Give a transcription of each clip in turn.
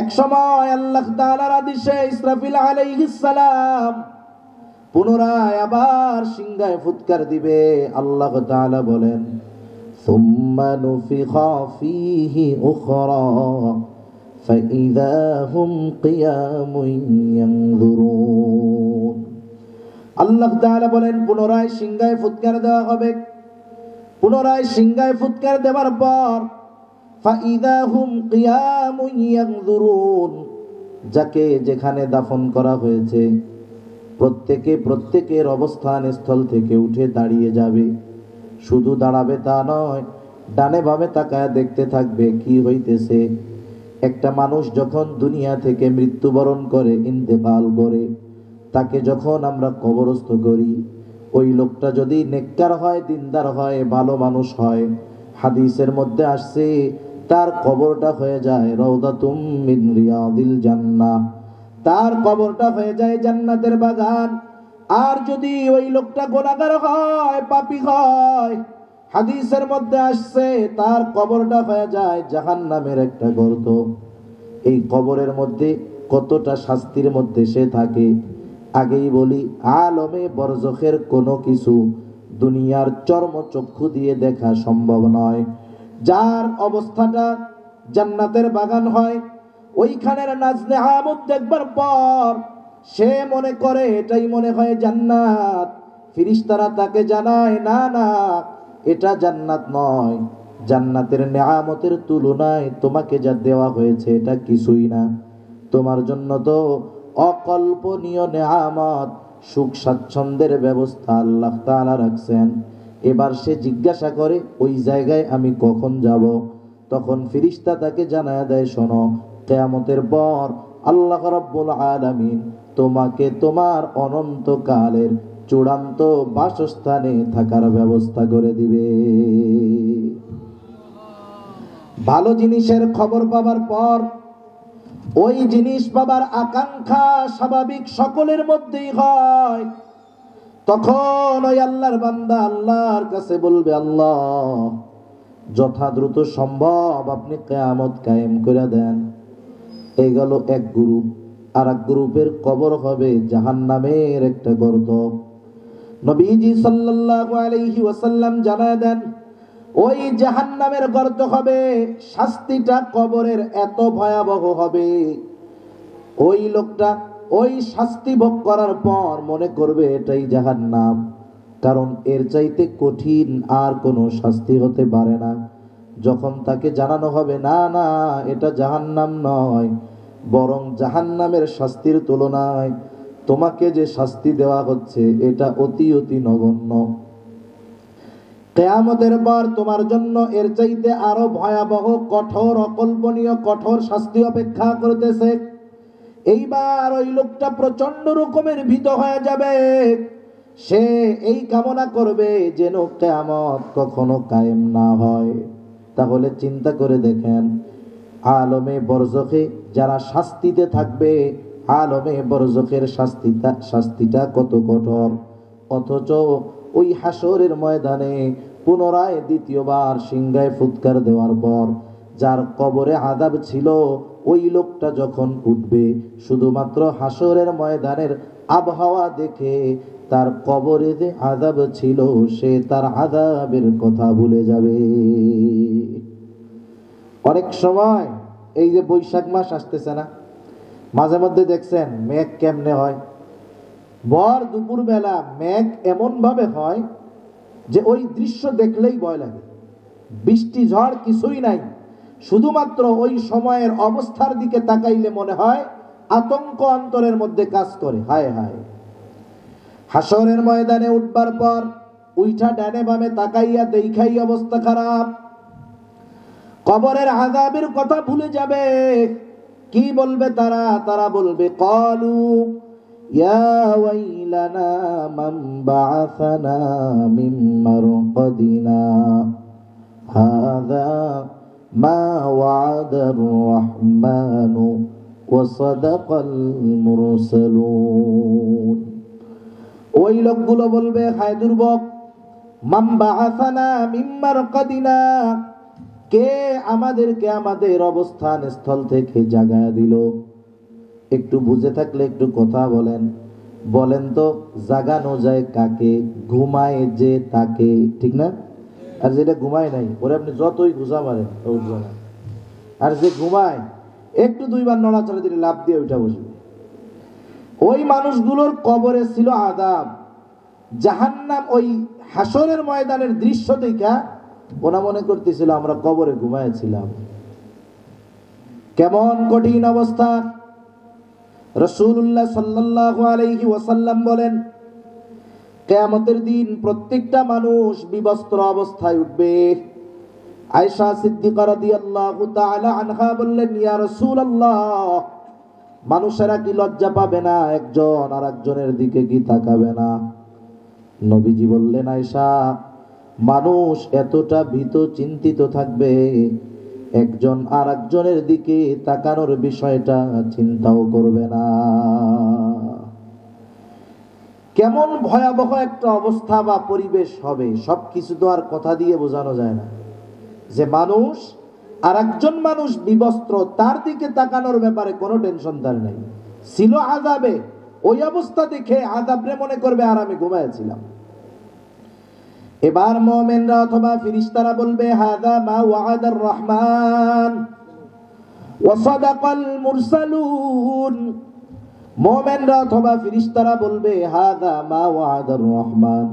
এক সময় আল্লাহ তাআলার আদেশে ইসরাফিল আলাইহিস সালাম পুনরায় আবার সিংহায় ফুৎকার দিবে। আল্লাহ তাআলা বলেন, সুম্মা নুফিখা ফীহি উখরা ফাইযা হুম কিয়ামুন ইয়ানজুরুন। আল্লাহ তাআলা বলেন, পুনরায় সিংহায় ফুৎকার দেওয়া হবে। পুনরায় সিংহায় ফুৎকার দেওয়ার পর ফাইযা হুম কিয়ামুন ইয়ানজুরুন, যাকে যেখানে দাফন করা হয়েছে প্রত্যেকের অবস্থান স্থল থেকে উঠে দাঁড়িয়ে যাবে। শুধু দাঁড়াবে তা নয়, ডানে বামে তাকায় দেখতে থাকবে কি হইতেছে। একটা মানুষ যখন দুনিয়া থেকে মৃত্যুবরণ করে, ইন্তেকাল করে, তাকে যখন আমরা কবরস্থ করি, ওই লোকটা যদি নেককার হয়, দিনদার হয়, ভালো মানুষ হয়, হাদিসের মধ্যে আসছে তার কবরটা হয়ে যায় রাউদাতুম মিন রিয়াদিল জান্নাহ, তার কবরটা হয়ে যায় জান্নাতের বাগান। আর যদি ওই লোকটা গুনাহগার হয়, পাপী হয়, হাদিসের মধ্যে আসছে তার কবরটা হয়ে যায় জাহান্নামের একটা গর্ত। এই কবরের মধ্যে কতটা শাস্তির মধ্যে সে থাকে। আগেই বলি, আলমে বরজখের কোনো কিছু দুনিয়ার চর্মচক্ষু দিয়ে দেখা সম্ভব নয়। যার অবস্থাটা জান্নাতের বাগান হয়, ওইখানের নাজলে আমদ দেখবার পর সে মনে করে এটাই মনে হয় জান্নাত। ফেরেশতারা তাকে জানায়, না না, এটা জান্নাত নয়, জান্নাতের নেয়ামতের তুলনায় তোমাকে যা দেওয়া হয়েছে এটা কিছুই না। তোমার জন্য তো অকল্পনীয় নেয়ামত, সুখ স্বাচ্ছন্দ্যের ব্যবস্থা আল্লাহ তাআলা রাখছেন। এবার সে জিজ্ঞাসা করে, ওই জায়গায় আমি কখন যাব? তখন ফেরেশতা তাকে জানায় দেয়, শোনো, কিয়ামতের পর আল্লাহ রাব্বুল আলামিন তোমাকে তোমার অনন্তকালের চূড়ান্ত বাসস্থানে থাকার ব্যবস্থা করে দিবে। ভালো জিনিসের খবর পাবার পর ওই জিনিস পাবার আকাঙ্ক্ষা স্বাভাবিক সকলের মধ্যেই হয়। তখন ওই আল্লাহর বান্দা আল্লাহর কাছে বলবে, আল্লাহ, যথা দ্রুত সম্ভব আপনি কিয়ামত কায়েম করে দেন। এই গেল এক গ্রুপ। আর এক গ্রুপের কবর হবে জাহান্নামের একটা গর্ত। নবীজি সাল্লাল্লাহু আলাইহি ওয়াসাল্লাম জানায় দেন, ওই জাহান্নামের গর্ত হবে, শাস্তিটা কবরের এত ভয়াবহ হবে, ওই লোকটা ওই শাস্তি ভোগ করার পর মনে করবে এটাই জাহান্নাম। কারণ এর চাইতে কঠিন আর কোনো শাস্তি হতে পারে না। যখন তাকে জানানো হবে, না না, এটা জাহান্নাম নয়, বরং জাহান্নামের শাস্তির তুলনায় তোমাকে যে শাস্তি দেওয়া হচ্ছে এটা অতি অতি নগণ্য। কিয়ামতের পর তোমার জন্য এর চাইতে আরো ভয়াবহ, কঠোর, অকল্পনীয় কঠোর শাস্তি অপেক্ষা করতেছে। এইবার ওই লোকটা প্রচন্ড রকমের ভীত হয়ে যাবে। সে এই কামনা করবে যেন কিয়ামত কখনো কায়েম না হয়। তাহলে চিন্তা করে দেখেন, আলমে বরজখে যারা শাস্তিতে থাকবে, আলমে বরজখের শাস্তিটা কত কঠোর। অথচ ওই হাসরের ময়দানে পুনরায় দ্বিতীয়বার সিংহায় ফুৎকার দেওয়ার পর যার কবরে আযাব ছিল, ওই লোকটা যখন উঠবে, শুধুমাত্র হাসরের ময়দানের আবহাওয়া দেখে তার কবরে যে আযাব ছিল সে তার আযাবের কথা ভুলে যাবে। অনেক সময় এই যে বৈশাখ মাস আসতেছে না, মাঝে মধ্যে দেখছেন মেঘ কেমনে হয়। ভর দুপুর বেলা মেঘ এমন ভাবে হয় যে ওই দৃশ্য দেখলেই ভয় লাগে। বৃষ্টি ঝড় কিছুই নাই, শুধুমাত্র ওই সময়ের অবস্থার দিকে তাকাইলে মনে হয় আতঙ্ক অন্তরের মধ্যে কাজ করে। হায় হায়, হাসরের ময়দানে উঠবার পর উইঠা ডানে বামে তাকাইয়া দেখাই অবস্থা খারাপ। কবরের আযাবের কথা ভুলে যাবে। কি বলবে তারা? তারা বলবে, ক্বালু ইয়া ওয়াইলানা মান বাআসানা মিন মারকাদিনা হাযা মা ওয়া'দার রাহমানু ওয়া সাদাকাল মুরসালুন। ওই লোকগুলো বলবে, হায় দুর্ভোগ, মান বাআসানা মিন মারকাদিনা, কে আমাদেরকে আমাদের অবস্থান স্থল থেকে জাগায়া দিল? একটু বুঝে থাকলে একটু কথা বলেন। বলেন তো, জাগানো যায় কাকে? ঘুমায় যে তাকে, ঠিক না? আর যেটা ঘুমায় নাই ওরে আপনি যতই ঘুষা মারেন উঠবে না। আর যে ঘুমায় একটু দুইবার নড়াচড়া দিলে লাভ দিয়ে ওইটা বসবে। ওই মানুষগুলোর কবরে ছিল আযাব, জাহান্নাম। ওই হাসরের ময়দানের দৃশ্য দেখা ওরা মনে করতেছিল আমরা কবরে ঘুমাইছিলাম। কেমন কঠিন অবস্থা! রাসূলুল্লাহ সাল্লাল্লাহু আলাইহি ওয়াসাল্লাম বলেন, কিয়ামতের দিন প্রত্যেকটা মানুষ বিবস্ত্র অবস্থায় উঠবে। আয়েশা সিদ্দিকা রাদিয়াল্লাহু তাআলা আনহা বললেন, ইয়া রাসূলুল্লাহ, মানুষেরা কি লজ্জা পাবে না? একজন আর একজনের দিকে কি তাকাবে না? নবীজি বললেন, আয়েশা, মানুষ এতটা ভীত চিন্তিত থাকবে, একজন আর একজনের দিকে তাকানোর বিষয়টা চিন্তাও করবে না। কেমন ভয়াবহ একটা অবস্থা বা পরিবেশ হবে, সবকিছু তো আর কথা দিয়ে বোঝানো যায় না। যে মানুষ আর একজন মানুষ বিবস্ত্র, তার দিকে তাকানোর ব্যাপারে কোনো টেনশন তার নেই। ছিল আযাবে, ওই অবস্থা দেখে আযাবরে মনে করবে আর আমি ঘুমাইছিলাম। এবার মুমিনরা অথবা ফেরেশতারা বলবে, হাযা মা ওয়া'আদার রহমান ওয়া সাদাকাল মুরসালুন। মুমিনরা অথবা ফেরেশতারা বলবে, হাযা মা ওয়া'আদার রহমান,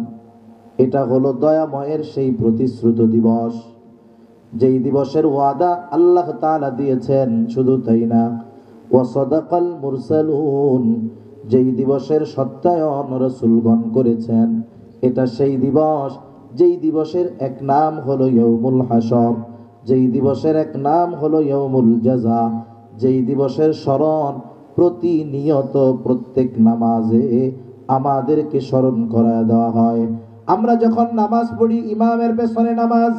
এটা হলো দয়াময়ের সেই প্রতিশ্রুত দিবস, যেই দিবসের ওয়াদা আল্লাহ তাআলা দিয়েছেন। শুধু তাই না, ওয়া সাদাকাল মুরসালুন, যেই দিবসের সত্যায়ন রাসূলগণ করেছেন। এটা সেই দিবস যেই দিবসের এক নাম হলো ইয়াউমুল হাসর, যেই দিবসের এক নাম হলো ইয়াউমুল জাযা, যেই দিবসের স্মরণ প্রতিনিয়ত প্রত্যেক নামাজে আমাদেরকে স্মরণ করায় দেওয়া হয়। আমরা যখন নামাজ পড়ি, ইমামের পেছনে নামাজ,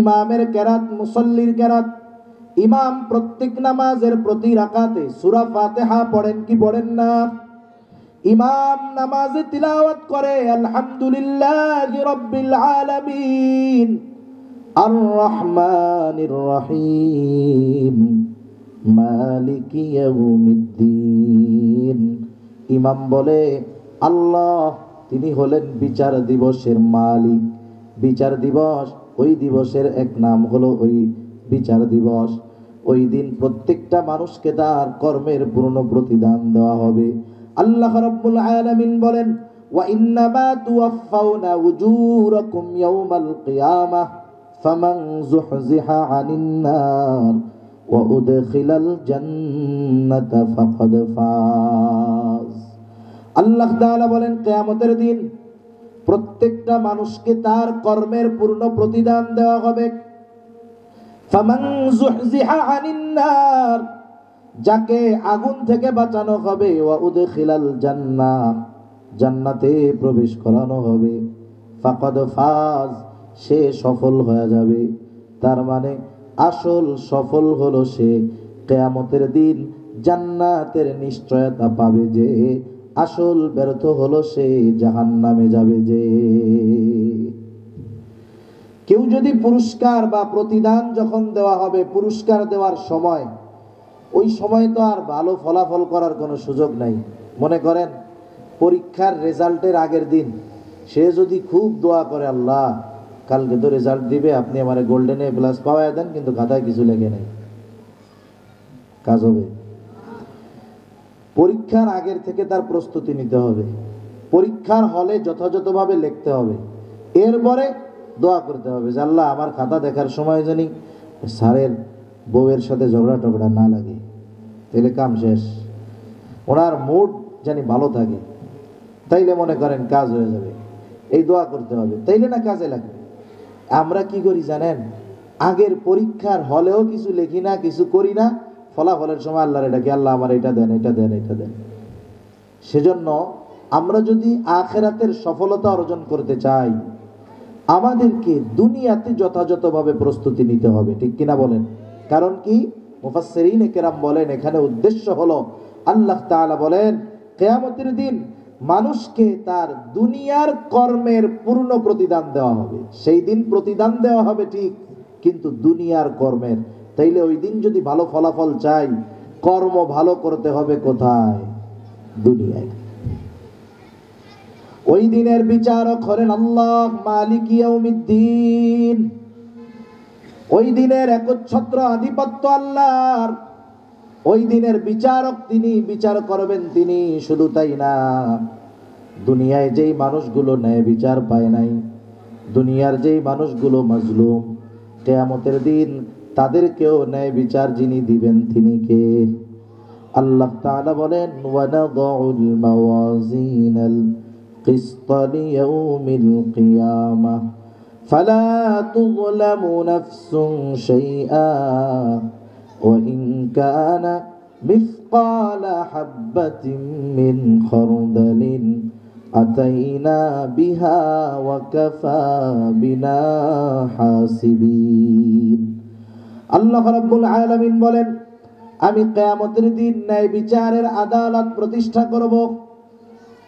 ইমামের কেরাত, মুসল্লির কেরাত। ইমাম প্রত্যেক নামাজের প্রতি রাকাতে সূরা ফাতিহা পড়েন কি পড়েন না? ইমাম নামাজে তিলাওয়াত করে আলহামদুলিল্লাহি রাব্বিল আলামিন আর রহমানির রহিম মালিকি ইয়াউমিদ্দিন। ইমাম বলে, আল্লাহ তিনি হলেন বিচার দিবসের মালিক। বিচার দিবস, ওই দিবসের এক নাম হলো ওই বিচার দিবস। ওই দিন প্রত্যেকটা মানুষকে তার কর্মের পূর্ণ প্রতিদান দেওয়া হবে। আল্লাহ রাব্বুল আলামিন বলেন, ওয়া ইন্নামা তুওয়াফাউনা উজুরাকুম ইয়াওমাল কিয়ামাহ ফামান যুহজিহা আনিন নার ওয়া উদখিলাল জান্নাতা ফাকাদ ফাজ। আল্লাহ তাআলা বলেন, কিয়ামতের দিন প্রত্যেকটা মানুষকে তার কর্মের পূর্ণ প্রতিদান দেওয়া হবে। ফামান যুহজিহা আনিন নার, যাকে আগুন থেকে বাঁচানো হবে, ওয়া উদখিলাল জান্নাহ, জান্নাতে প্রবেশ করানো হবে। ফাকাদ ফাজ, সে সফল হয়ে যাবে। তার মানে আসল সফল হলো সে, কিয়ামতের দিন জান্নাতের নিশ্চয়তা পাবে যে। আসল ব্যর্থ হলো সে, জাহান্নামে যাবে যে। কেউ যদি পুরস্কার বা প্রতিদান যখন দেওয়া হবে, পুরস্কার দেওয়ার সময়, ওই সময় তো আর ভালো ফলাফল করার কোনো সুযোগ নাই। মনে করেন পরীক্ষার রেজাল্টের আগের দিন সে যদি খুব দোয়া করে, আল্লাহ কালকে তো রেজাল্ট দিবে, আপনি আমার গোল্ডেন এ প্লাস পাওয়ায় দেন, কিন্তু খাতায় কিছু লেখে নেই, কাজ হবে? পরীক্ষার আগের থেকে তার প্রস্তুতি নিতে হবে, পরীক্ষার হলে যথাযথভাবে লিখতে হবে, এরপরে দোয়া করতে হবে যে আল্লাহ আমার খাতা দেখার সময় জানি স্যারের বউয়ের সাথে ঝগড়া টগড়া না লাগে, তাইলে কাম শেষ। ওনার মুড জানি ভালো থাকে, তাইলে মনে করেন কাজ হয়ে যাবে। এই দোয়া করতে হবে, তাইলে না কাজে লাগবে। আমরা কি করি জানেন? আগের পরীক্ষার হলেও কিছু লিখি না, কিছু করি না, ফলাফলের সময় আল্লাহর এটা কি, আল্লাহ আমার এটা দেন, এটা দেন, এটা দেন। সেজন্য আমরা যদি আখিরাতের সফলতা অর্জন করতে চাই, আমাদেরকে দুনিয়াতে যথাযথভাবে প্রস্তুতি নিতে হবে, ঠিক কিনা বলেন? কারণ কি, মুফাসসিরিন কেরাম বলেন এখানে উদ্দেশ্য হলো, আল্লাহ তাআলা বলেন কিয়ামতের দিন মানুষকে তার দুনিয়ার কর্মের পূর্ণ প্রতিদান দেওয়া হবে। সেই দিন প্রতিদান দেওয়া হবে ঠিক, কিন্তু দুনিয়ার কর্মের। তাইলে ওই দিন যদি ভালো ফলাফল চাই, কর্ম ভালো করতে হবে কোথায়? দুনিয়ায়। ওই দিনের বিচারক হলেন আল্লাহ মালিক ইয়াউমিদ্দিন। ওই দিনের একচ্ছত্র আধিপত্য আল্লাহর। ওই দিনের বিচারক তিনি, বিচার করবেন তিনি। শুধু তাই না, দুনিয়ায় যেই মানুষগুলো ন্যায় বিচার পায় নাই, দুনিয়ার যেই মানুষগুলো মাজলুম, কিয়ামতের দিন তাদেরকেও ন্যায় বিচার যিনি দিবেন তিনি কে? আল্লাহ তাআলা বলেন, ওয়ানাদাউল মাওয়াজিনাল কিসত লিয়াউমিল কিয়ামাহ ফালা তুযলামু নাফসুন শাইআ ওয়া ইন কানা মিসকালা হাববাতিন মিন খারদালিন আতাইনা বিহা ওয়া কাফা বিনা হাসিবিন। আল্লাহ রাব্বুল আলামিন বলেন, আমি কিয়ামতের দিন ন্যায় বিচারের আদালত প্রতিষ্ঠা করব।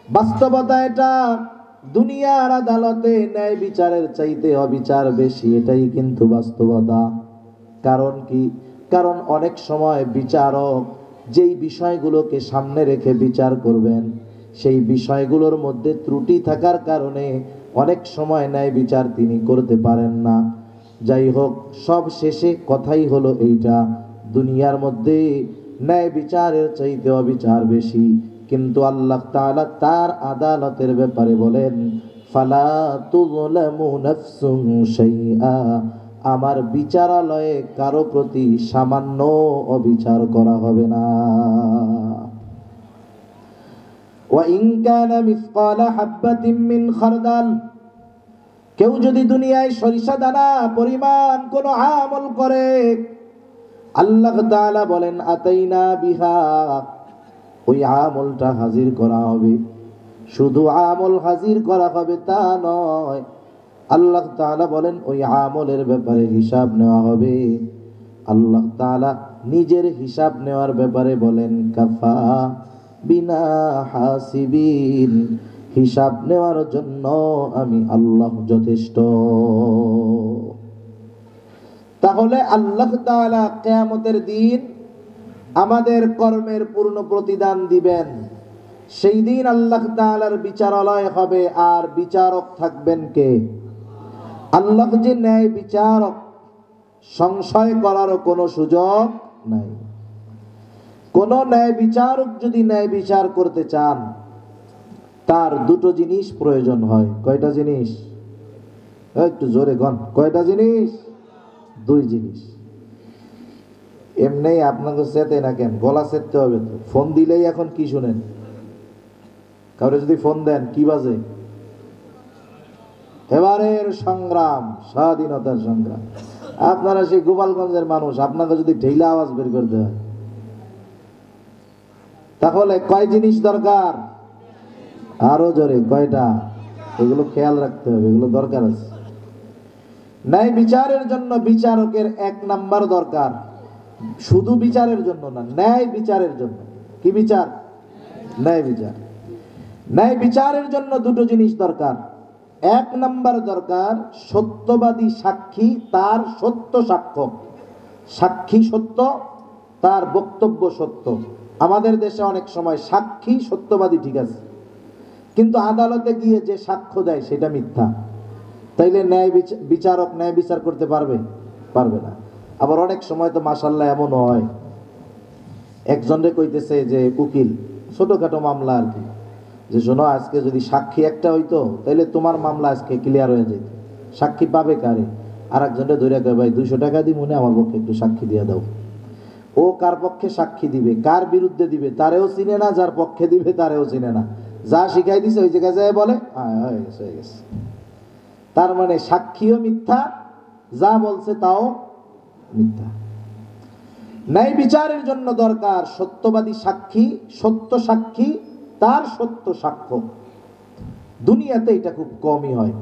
বাস্তবতা এটা, দুনিয়ার আদালতে ন্যায় বিচারের চাইতে অবিচার বেশি, এটাই কিন্তু বাস্তবতা। কারণ কি? কারণ অনেক সময় বিচারক যেই বিষয়গুলোকে সামনে রেখে বিচার করবেন, সেই বিষয়গুলোর মধ্যে ত্রুটি থাকার কারণে অনেক সময় ন্যায় বিচার তিনি করতে পারেন না। যাই হোক, সব শেষে কথাই হলো এইটা, দুনিয়ার মধ্যে ন্যায় বিচারের চাইতে অবিচার বেশি। কিন্তু আল্লাহ তাআলা তার আদালতের ব্যাপারে বলেন, ফালা তুযলামু নাফসুন শাইআ, আমার বিচারালয়ে কারো প্রতি সামান্য অবিচার করা হবে না। ওয়া ইন কানা মিসকালা হাববাতিন মিন খারদাল, কেউ যদি দুনিয়ায় সরিষা দানা পরিমাণ কোন আমল করে, আল্লাহ তাআলা বলেন, আতাইনা বিহা, ওই আমলটা হাজির করা হবে। শুধু আমল হাজির করা হবে তা নয়, আল্লাহ তাআলা বলেন ওই আমলের ব্যাপারে হিসাব নেওয়া হবে। আল্লাহ তাআলা নিজের হিসাব নেওয়ার ব্যাপারে বলেন, কাফা বিনা হাসিবিন, হিসাব নেওয়ার জন্য আমি আল্লাহ যথেষ্ট। তাহলে আল্লাহ তাআলা কিয়ামতের দিন আমাদের কর্মের পূর্ণ প্রতিদান দিবেন। সেই দিন আল্লাহ তাআলার বিচারালয় হবে, আর বিচারক থাকবেন কে? আল্লাহ যে ন্যায় বিচারক, সংশয় করারও কোনো সুযোগ নাই। কোন ন্যায় বিচারক যদি ন্যায় বিচার করতে চান, তার দুটো জিনিস প্রয়োজন হয়। কয়টা জিনিস? একটু জোরে গন, কয়টা জিনিস? দুই জিনিস। এমনি আপনাকে চেতে না কেন? গলা চেতে হবে তো। ফোন দিলেই এখন কি শুনেন? কাউরে যদি ফোন দেন কি বাজে? এবারের সংগ্রাম, স্বাধীনতার সংগ্রাম। আপনারা সেই গোপালগঞ্জের মানুষ, আপনাকে যদি ঢেইলা আওয়াজ বের করতে হয়, তাহলে কয় জিনিস দরকার? আরো জোরে, কয়টা? এগুলো খেয়াল রাখতে হবে, এগুলো দরকার আছে। ন্যায় বিচারের জন্য বিচারকের এক নাম্বার দরকার। শুধু বিচারের জন্য না, ন্যায় বিচারের জন্য। কি বিচার? ন্যায় বিচার। ন্যায় বিচারের জন্য দুটো জিনিস দরকার। এক নাম্বার দরকার সত্যবাদী সাক্ষী, তার সত্য সাক্ষ্য। সাক্ষী সত্য, তার বক্তব্য সত্য। আমাদের দেশে অনেক সময় সাক্ষী সত্যবাদী ঠিক আছে, কিন্তু আদালতে গিয়ে যে সাক্ষ্য দেয় সেটা মিথ্যা। তাইলে ন্যায় বিচারক ন্যায় বিচার করতে পারবে? পারবে না। আবার অনেক সময় তো মাশাআল্লাহ এমন হয়, একজনরে কইতেছে যে উকিল, ছোটখাটো মামলা আর কি, যে শোনো আজকে যদি সাক্ষী একটা হইতো তাইলে তোমার মামলা আজকে ক্লিয়ার হয়ে যেত। সাক্ষী পাবে কারে? আর একজনরে ধরে কয়, ভাই 200 টাকা দিই, মনে আমার পক্ষে একটু সাক্ষী দিয়ে দাও। ও কার পক্ষে সাক্ষী দিবে, কার বিরুদ্ধে দিবে তারেও চিনে না, যার পক্ষে দিবে তারেও চিনে না। যা শিখাই দিছে ওই জায়গায় যায় বলে হয়ে গেছে। তার মানে সাক্ষীও মিথ্যা, যা বলছে তাও মিথ্যা। ন্যায় বিচারের জন্য দরকার সত্যবাদী সাক্ষী, সত্য সাক্ষী, তার সত্য সাক্ষ্য। দুনিয়াতে এটা খুব কমই হয়।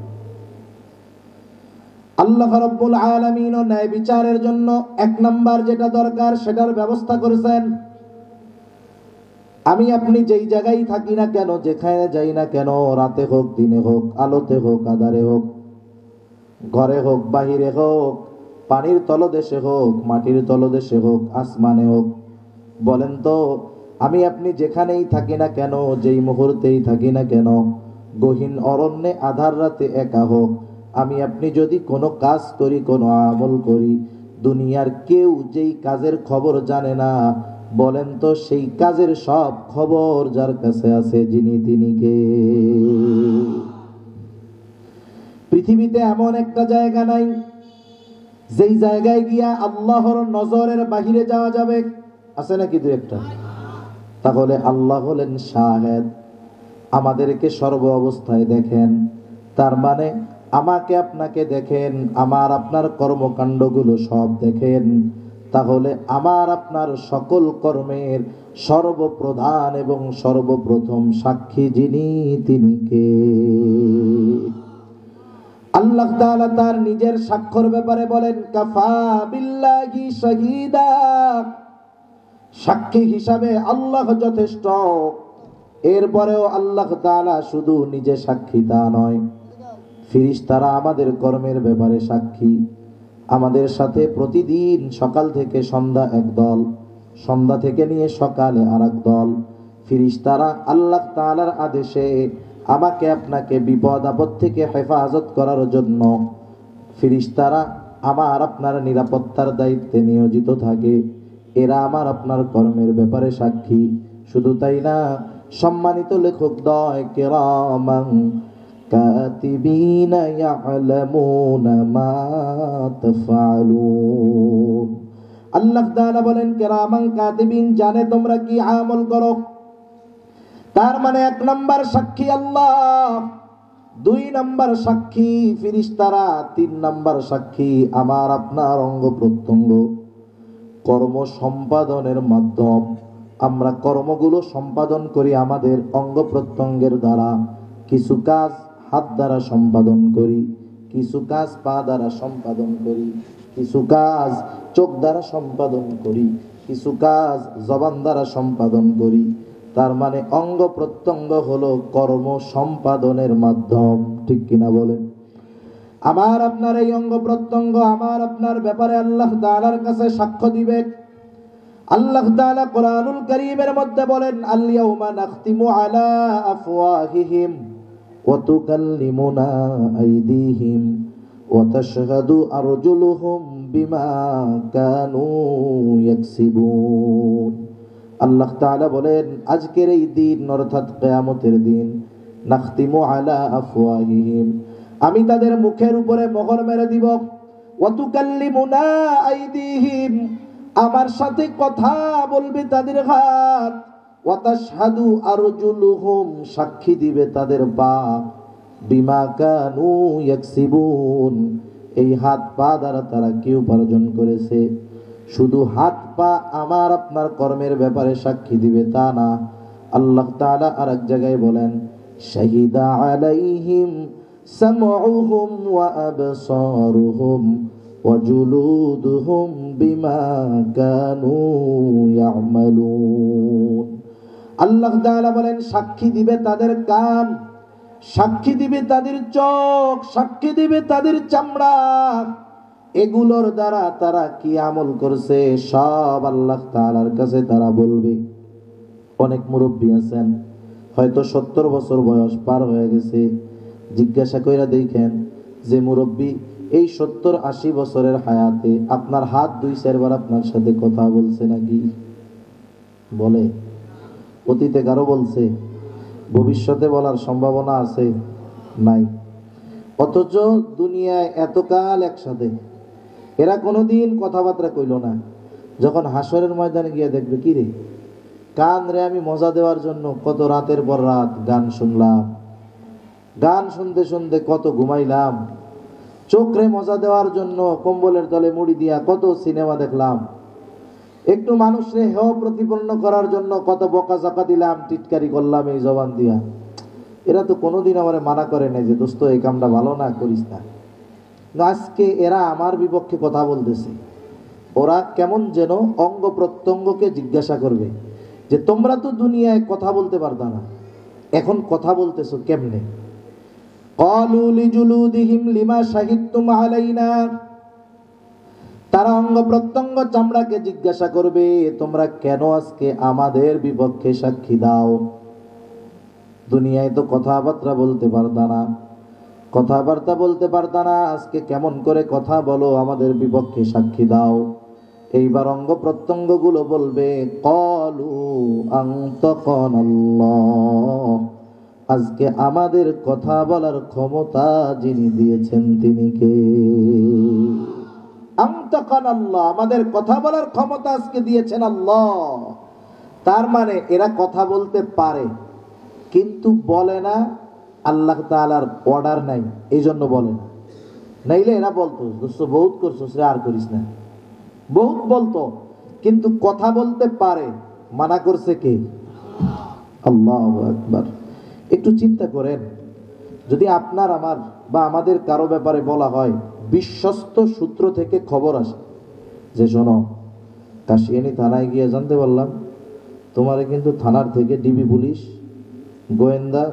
আল্লাহ রাব্বুল আলামিন ন্যায় বিচারের জন্য এক নাম্বার যেটা দরকার সেটার ব্যবস্থা করেছেন। আমি আপনি যেই জায়গায় থাকি না কেন, যেখানে যাই না কেন, রাতে হোক দিনে হোক, আলোতে হোক আঁধারে হোক, ঘরে হোক বাহিরে হোক, পানির তলদেশে হোক, মাটির তলদেশে হোক, আসমানে হোক, বলেন তো আমি আপনি যেখানেই থাকি না কেন, যেই মুহূর্তেই থাকি না কেন, গহীন অরণ্যে আধার রাতে একা হোক, আমি আপনি যদি কোনো কাজ করি, কোনো আমল করি, দুনিয়ার কেউ যেই কাজের খবর জানে না, বলেন তো সেই কাজের সব খবর যার কাছে আছে, যিনি তিনি কে? পৃথিবীতে এমন একটা জায়গা নাই যেই জায়গায় গিয়া আল্লাহর নজরের বাহিরে যাওয়া যাবে, আছে নাকি দু একটা? তাহলে আল্লাহ হলেন শাহেদ, আমাদেরকে সর্ব অবস্থায় দেখেন। তার মানে আমাকে আপনাকে দেখেন, আমার আপনার কর্মকাণ্ডগুলো সব দেখেন। তাহলে আমার আপনার সকল কর্মের সর্বপ্রধান এবং সর্বপ্রথম সাক্ষী যিনি, তিনি কে? আল্লাহ তাআলা তার নিজের সাক্ষ্যর ব্যাপারে বলেন, কাফা বিল্লাহি শাহিদা, সাক্ষী হিসাবে আল্লাহ যথেষ্ট। এরপরেও আল্লাহ তাআলা শুধু নিজে সাক্ষী তা নয়, ফেরেশতারা আমাদের কর্মের ব্যাপারে সাক্ষী। আমাদের সাথে প্রতিদিন সকাল থেকে সন্ধ্যা এক দল, সন্ধ্যা থেকে নিয়ে সকালে আর এক দল ফেরেশতারা আল্লাহ তাআলার আদেশে আমাকে আপনাকে বিপদ আপদ থেকে হেফাজত করার জন্য ফেরেশতারা আমার আপনার নিরাপত্তার দায়িত্বে নিয়োজিত থাকে। এরা আমার আপনার কর্মের ব্যাপারে সাক্ষী। শুধু তাই না, সম্মানিত লেখক দয় কিরামান কাতিবিনা ইয়ালামুনা মা তাফআলুন। আল্লাহ তাআলা বলেন কিরামান কাতিবিন, জানে তোমরা কি আমল করো। তার মানে এক নাম্বার সাক্ষী আল্লাহ, দুই নাম্বার সাক্ষী ফেরেশতারা, তিন নাম্বার সাক্ষী আমার আপনার অঙ্গ প্রত্যঙ্গ। কর্ম সম্পাদনের মাধ্যম, আমরা কর্মগুলো সম্পাদন করি আমাদের অঙ্গ প্রত্যঙ্গের দ্বারা। কিছু কাজ হাত দ্বারা সম্পাদন করি, কিছু কাজ পা দ্বারা সম্পাদন করি, কিছু কাজ চোখ দ্বারা সম্পাদন করি, কিছু কাজ জবান দ্বারা সম্পাদন করি। তার মানে অঙ্গ প্রত্যঙ্গ হলো কর্ম সম্পাদনের মাধ্যম, ঠিক কিনা বলেন? আমার আপনার এই অঙ্গ প্রত্যঙ্গ আমার আপনার ব্যাপারে আল্লাহ তাআলার কাছে সাক্ষ্য দিবে। আল্লাহ তাআলা কোরআনুল কারীমের মধ্যে বলেন, আল ইয়াউমা নাখতিমু আলা আফওয়াহিহিম ওয়া তুকাল্লিমুনা আইদিহিম ওয়া তাশহাদু আরজুলুহুম বিমা কানু ইয়াকসিবুন। আল্লাহ তাআলা বলেন, আজকের এই দিন অর্থাৎ কিয়ামতের দিন, নাখতিমু আলা আফওয়াহিহিম, আমি তাদের মুখের উপরে মোহর মেরে দিব। ওয়া তুকাল্লিমুনা আইদিহিম, আমার সাথে কথা বলবে তাদের হাত। ওয়া তাশহাদু আরজুলুহুম, সাক্ষী দিবে তাদের পা। বিমা কানু ইয়াকসিবুন, এই হাত পা দ্বারা তারা কি উপার্জন করেছে। শুধু হাত পা আমার আপনার কর্মের ব্যাপারে সাক্ষী দিবে তা না, আল্লাহ তাআলা আরেক জায়গায় বলেন, শাহিদা আলাইহিম সামউহুম ওয়া আবসারুহুম ওয়া জুলুদুহুম বিমা কানু ইয়ামালুন। আল্লাহ তাআলা বলেন, সাক্ষী দিবে তাদের কান, সাক্ষী দিবে তাদের চোখ, সাক্ষী দিবে তাদের চামড়া। এগুলোর দ্বারা তারা কি আমল করছে সব আল্লাহ তাআলার কাছে তারা বলবে। অনেক মুরব্বী আছেন, হয়তো 70 বছর বয়স পার হয়ে গেছে, জিজ্ঞাসা কইরা দেখেন যে মুরব্বী এই 70-80 বছরের হায়াতে আপনার হাত 2-4 বার আপনার সাথে কথা বলছে নাকি? বলে? অতীতে কারো বলছে? ভবিষ্যতে বলার সম্ভাবনা আছে? নাই। অথচ দুনিয়ায় এতকাল একসাথে এরা কোনোদিন কথাবার্তা কইল না। যখন হাসরের ময়দানে গিয়ে দেখবে, কি রে, কান রে আমি মজা দেওয়ার জন্য কত রাতের পর রাত গান শুনলাম, গান শুনতে শুনতে কত ঘুমাইলাম, চোখরে মজা দেওয়ার জন্য কম্বলের তলে মুড়ি দিয়া কত সিনেমা দেখলাম, একটু মানুষরে হেয় প্রতিপন্ন করার জন্য কত বকাঝকা দিলাম, টিটকারি করলাম এই জবান দিয়া। এরা তো কোনোদিন আমারে মানা করে নাই যে দোস্ত এই কামটা ভালো না, করিস না। আজকে এরা আমার বিপক্ষে কথা বলতেছে। ওরা কেমন যেন অঙ্গ প্রত্যঙ্গকে জিজ্ঞাসা করবে যে তোমরা তো দুনিয়ায় কথা বলতে পারতা না, এখন কথা বলতেছো কেমনে? ক্বালু লিজুলুদিহিম লিমা শাহিদতুম আলাইনা, তারা অঙ্গ প্রত্যঙ্গ চামড়াকে জিজ্ঞাসা করবে, তোমরা কেন আজকে আমাদের বিপক্ষে সাক্ষী দাও? দুনিয়ায় তো কথাবার্তা বলতে পারতা না, কথাবার্তা বলতে পারতা না, আজকে কেমন করে কথা বলো, আমাদের বিপক্ষে সাক্ষী দাও। এইবার অঙ্গ প্রত্যঙ্গ গুলো বলবে, ক্বালু আনতাকানাল্লাহ, আজকে আমাদের কথা বলার ক্ষমতা যিনি দিয়েছেন তিনি কে? আনতাকানাল্লাহ, আমাদের কথা বলার ক্ষমতা আজকে দিয়েছেন আল্লাহ। তার মানে এরা কথা বলতে পারে কিন্তু বলে না, আল্লাহ তাআলার অর্ডার নাই, এই জন্য বলে না। নাইলে এরা বলতো, দোস্ত বহুত করছিস রে, আর করিস না, বহুত বলতো, কিন্তু কথা বলতে পারে, মানা করছে কে? আল্লাহু আকবার। একটু চিন্তা করেন, যদি আপনার আমার বা আমাদের কারো ব্যাপারে বলা হয়, বিশ্বস্ত সূত্র থেকে খবর আসে যে শোনো, কাশিয়ানী থানায় গিয়ে জানতে পারলাম তোমারে কিন্তু থানার থেকে ডিবি পুলিশ গোয়েন্দা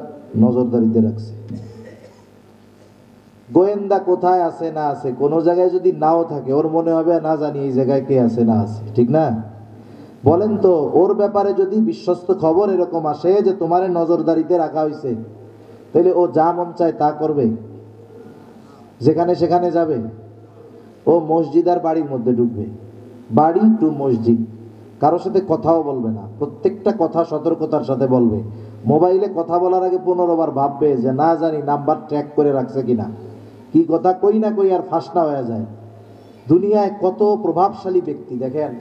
নজরদারিতে রাখছে। গোয়েন্দা কোথায় আছে না আছে, কোন জায়গায় যদি নাও থাকে, ওর মনে হবে না জানি এই জায়গায় কে আছে না আছে, ঠিক না? বলেন তো, ওর ব্যাপারে যদি বিশ্বস্ত খবর এরকম আসে যে তোমারে নজরদারিতে রাখা হয়েছে, তাহলে ও যা মন চায় তা করবে? যেখানে সেখানে যাবে? ও মসজিদ আর বাড়ির মধ্যে ঢুকবে, বাড়ি টু মসজিদ, কারোর সাথে কথাও বলবে না, প্রত্যেকটা কথা সতর্কতার সাথে বলবে। মোবাইলে কথা বলার আগে 15 বার ভাববে যে না জানি নাম্বার ট্র্যাক করে রাখছে কিনা, কি কথা কই না কই আর ফাঁস না হয়ে যায়। দুনিয়ায় কত প্রভাবশালী ব্যক্তি দেখেন,